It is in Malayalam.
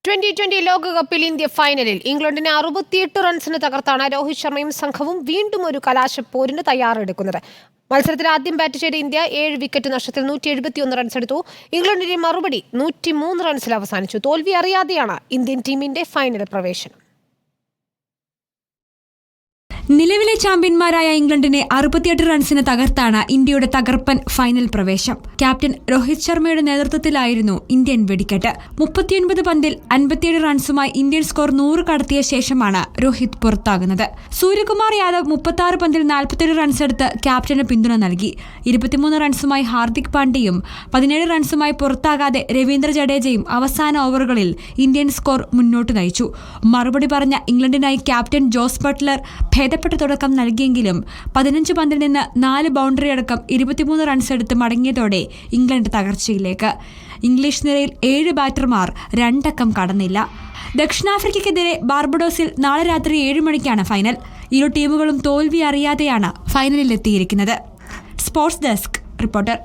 2020 ലോകകപ്പിൽ ഇന്ത്യ ഫൈനലിൽ ഇംഗ്ലണ്ടിനെ 68 റൺസിന് തകർത്താണ് രോഹിത് ശർമ്മയും സംഘവും വീണ്ടും ഒരു കലാശപ്പോരിന് തയ്യാറെടുക്കുന്നത്. മത്സരത്തിൽ ആദ്യം ബാറ്റ് ചെയ്ത ഇന്ത്യ 7 വിക്കറ്റ് നഷ്ടത്തിൽ 171 റൺസ് എടുത്തു. ഇംഗ്ലണ്ടിന്റെ മറുപടി 103 റൺസിൽ അവസാനിച്ചു. തോൽവി അറിയാതെയാണ് ഇന്ത്യൻ ടീമിന്റെ ഫൈനൽ പ്രവേശനം. നിലവിലെ ചാമ്പ്യന്മാരായ ഇംഗ്ലണ്ടിനെ 68 റൺസിന് തകർത്താണ് ഇന്ത്യയുടെ തകർപ്പൻ ഫൈനൽ പ്രവേശം. ക്യാപ്റ്റൻ രോഹിത് ശർമ്മയുടെ നേതൃത്വത്തിലായിരുന്നു ഇന്ത്യൻ വെടിക്കെട്ട്. 39 പന്തിൽ 57 റൺസുമായി ഇന്ത്യൻ സ്കോർ 100 കടത്തിയ ശേഷമാണ് രോഹിത് പുറത്താകുന്നത്. സൂര്യകുമാർ യാദവ് 36 പന്തിൽ 47 റൺസ് എടുത്ത് ക്യാപ്റ്റന് പിന്തുണ നൽകി. 23 റൺസുമായി ഹാർദിക് പാണ്ഡ്യയും 17 റൺസുമായി പുറത്താകാതെ രവീന്ദ്ര ജഡേജയും അവസാന ഓവറുകളിൽ ഇന്ത്യൻ സ്കോർ മുന്നോട്ട് നയിച്ചു. മറുപടി പറഞ്ഞ ഇംഗ്ലണ്ടിനായി ക്യാപ്റ്റൻ ജോസ് ബട്ട്ലർ ഭേദപ്പെട്ട തുടക്കം നൽകിയെങ്കിലും 15 പന്തിൽ നിന്ന് 4 ബൗണ്ടറി അടക്കം 23 റൺസ് എടുത്ത് മടങ്ങിയതോടെ ഇംഗ്ലണ്ട് തകർച്ചയിലേക്ക്. ഇംഗ്ലീഷ് നിരയിൽ 7 ബാറ്റർമാർ 2 അക്കം കടന്നില്ല. ദക്ഷിണാഫ്രിക്കയ്ക്കെതിരെ ബാർബഡോസിൽ നാളെ രാത്രി 7 മണിക്കാണ് ഫൈനൽ. ഇരു ടീമുകളും തോൽവി അറിയാതെയാണ് ഫൈനലിലെത്തിയിരിക്കുന്നത്. Sports desk reporter.